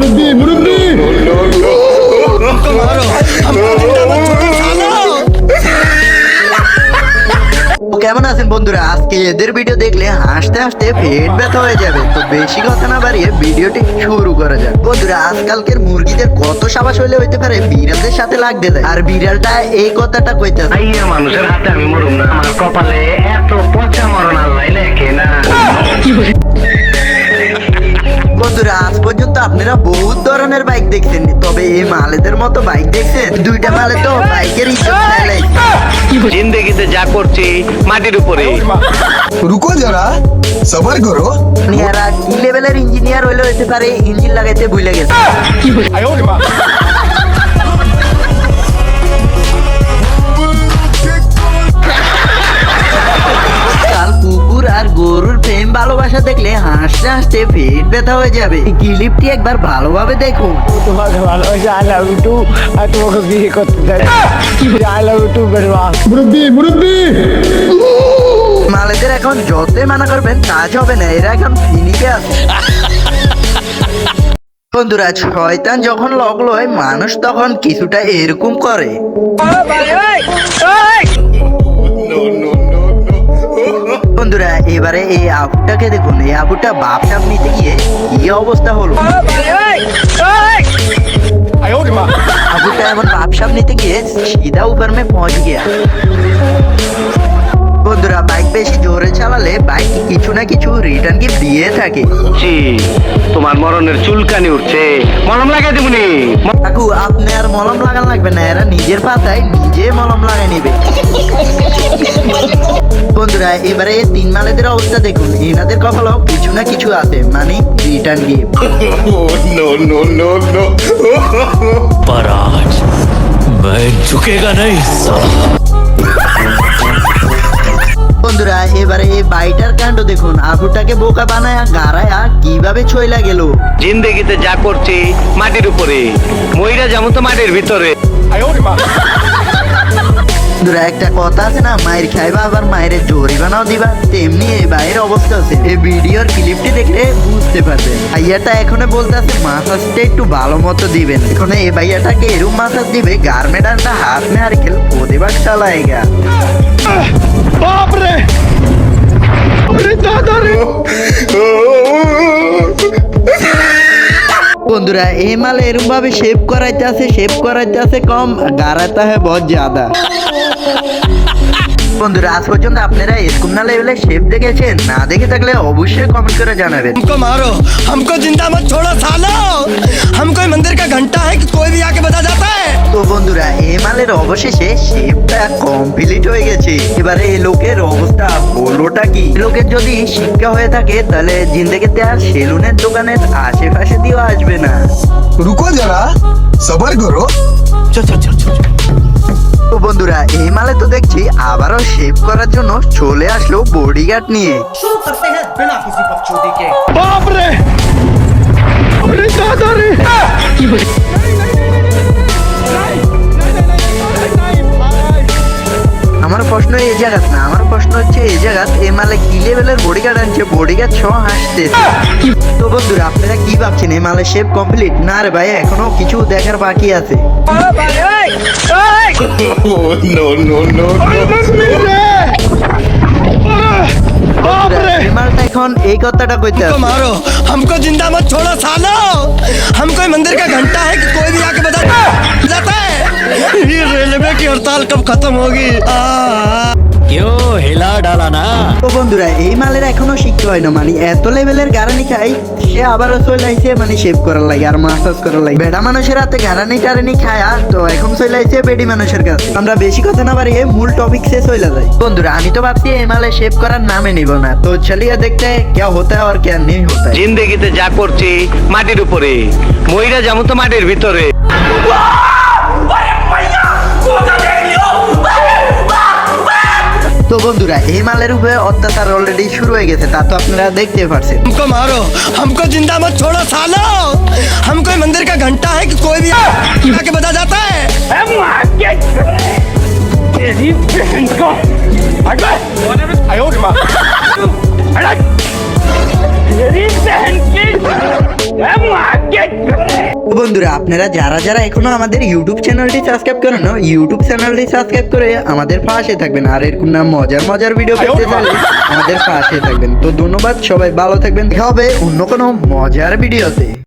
मुरब्बी मुरब्बी हमको मारो, हमको जिंदा मत छोड़ो सालो। কেমন আছেন বন্ধুরা? আজকে এদের ভিডিও দেখলে হাসতে হাসতে পেট ব্যথা হয়ে যাবে। তো বেশি কথা না বাড়িয়ে ভিডিওটি শুরু করা যাক। বন্ধুরা, আজকালকের মুরগিদের কত সাবাস হইলে হইতে পারে বিড়ালদের সাথে লাগতে দেয়, আর বিড়ালটা এই কথাটা কইতেছে, আইয়া মানুষের হাতে আমি মরুম না, আমার কপালে এত পচা মরণ আল্লাহ লেখে না। বন্ধুরা, আজ পর্যন্ত আপনারা বহুত ধরনের বাইক দেখছেন, তবে এই মালেদের মতো বাইক দেখছেন? দুইটা মালে তো বাইকের ইজ্জত ফেলে। জিন্দেগিতে যা করছি মাটির উপরে। रुको जरा सबर करो। এরা কি লেভেলের ইঞ্জিনিয়ার হইলে হইতে পারে ইঞ্জিন লাগাইতে ভুলে গেছে। কাল কুকুর আর গরুর প্রেম ভালোবাসা দেখলে হাসতে হাসতে পেট ব্যথা হয়ে যাবে। ক্লিপটি একবার ভালোভাবে দেখুন। তোমাকে ভালোবাসি, আই লাভ ইউ টু, আর তোমাকে বিয়ে করতে চাই, আই লাভ ইউ টু বেরোয়া। मुरब्बी मुरब्बी মালেদের এখন যতই মানা করবেন কাজ হবে না, এরা এখন ফিনিকে আছে। বন্ধুরা, শয়তান যখন লগলো হয় মানুষ তখন কিছুটা এরকম করে। বন্ধুরা, এবারে এই আপুটাকে দেখুন, এই আপুটা বাপ টাপ নিতে গিয়ে কি অবস্থা হলো। আপুটা এমন বাপ সাপ নিতে গিয়ে সিধা উপর মে পৌঁছ গিয়া। বন্ধুরা, বাইক বেশি জোরে চালালে বাইক কিছু না কিছু রিটার্ন গিফট দিয়ে থাকে। জি, তোমার মরণের চুলকানি উঠছে, মলম লাগাই দিবনি। কাকু, আপনি আর মলম লাগান লাগবে না, এরা নিজের পাতায় নিজে মলম লাগাই নিবে। বন্ধুরা, এবারে এই তিন মালেদের অবস্থা দেখুন, এনাদের কপালও কিছু না কিছু আছে, মানে রিটার্ন গিফট। पर आज मैं झुकेगा नहीं साला। বন্ধুরা, এবারে এই বাইটার কাণ্ড দেখুন, আবুটাকে বোকা বানায়া গাড়ায়া কিভাবে ছইলা গেল। জিন্দেগিতে যা করছি মাটির উপরে, ময়রা যেমন তো মাটির ভিতরে। বন্ধুরা, একটা কথা আছে না, মায়ের খাইবা আবার মায়ের জরিমানাও দিবা, তেমনি এই ভাইয়ের অবস্থা আছে। এই ভিডিওর ক্লিপটি দেখলে বুঝতে পারবেন। ভাইয়াটা এখনো বলতেছে মাসাজটা একটু ভালো মতো দিবেন। এখন এই ভাইয়াটাকে এরকম মাসাজ দিবে, গার্মেন্টটা হাত মে আর খেল প্রতিবাদ চালাएगा। बाप रे अरे दादा रे বন্ধুরা, এই মালে এরকম ভাবে শেভ করাইতে আছে কম, গাড়াতে হয় বহুত জ্যাদা। বন্ধুরা, আজ পর্যন্ত আপনারা এরকম না লেভেলে শেভ দেখেছেন? না দেখে থাকলে অবশ্যই কমেন্ট করে জানাবেন। हमको मारो, हमको जिंदा मत छोड़ो सालो। हम कोई मंदिर का घंटा है कि कोई भी आके बजा जाता है। তো বন্ধুরা, এই মালের অবশেষে শেভটা কমপ্লিট হয়ে গেছে। এবারে এই লোকের অবস্থা বলোটা কি? লোকের যদি শিক্ষা হয়ে থাকে তাহলে জিন্দেগিতে আর সেলুনের দোকানের আশেপাশে দিয়েও আসবে না। रुको जरा सबर करो। তো বন্ধুরা, এই মালে তো দেখছি আবারও শেভ করার জন্য চলে আসলো বডিগার্ড নিয়ে। बाप रे अरे दादा रे আমার প্রশ্ন এই জায়গাত না, আমার প্রশ্ন হচ্ছে এই জায়গাত এই মালে কি লেভেলের বডিগার্ড আনছে, বডিগার্ড ছ হাসতে। তো বন্ধুরা, আপনারা কি ভাবছেন এই মালের শেভ কমপ্লিট? না রে ভাই, এখনো কিছু দেখার বাকি আছে। বন্ধুরা, এই মালটা এখন এই কথাটা কইতে हमको আছে। मारो, हमको जिंदा मत छोड़ो सालो। हम कोई मंदिर का घंटा है कि कोई भी आके बजा जाता है। ये रेलवे की हड़ताल कब खत्म होगी? क्यों हिला डाला ना। তো বন্ধুরা, এই মালের এখনো শিখতে হয় না, মানে এত লেভেলের গারানি খাই সে আবারও চলে আইছে মানে শেভ করার লাগে আর মাসাজ করার লাগে। বেড়া মানুষের হাতে গারানি টারানি খায়া তো এখন চলে আইছে বেডি মানুষের কাছে। আমরা বেশি কথা না বাড়িয়ে মূল টপিক শেষ হয়ে যায়। বন্ধুরা, আমি তো ভাবছি এই মালে শেভ করার নামে নিব না, তো চলিয়ে দেখতে क्या होता है और क्या नहीं होता है। জিন্দেগিতে যা করছি মাটির উপরে, ময়রা যেমন তো মাটির ভিতরে। তো বন্ধুরা, এই মালের উপরে অত্যাচার অলরেডি শুরু হয়ে গেছে, তা তো আপনারা দেখতে পারছেন। हमको मारो, हमको जिंदा मत छोड़ो सालो। हम कोई मंदिर का घंटा है कि कोई भी आके बजा जाता है। आयो रे मां तेरी बहन की তো বন্ধুরা, আপনারা যারা যারা এখনো আমাদের ইউটিউব চ্যানেলটি সাবস্ক্রাইব করেন, ইউটিউব চ্যানেলটি সাবস্ক্রাইব করে আমাদের পাশে থাকবেন। আর এরকম না মজার মজার ভিডিও পেতে চাইলে আমাদের পাশে থাকবেন। তো ধন্যবাদ, সবাই ভালো থাকবেন, দেখা হবে অন্য কোনো মজার ভিডিওতে।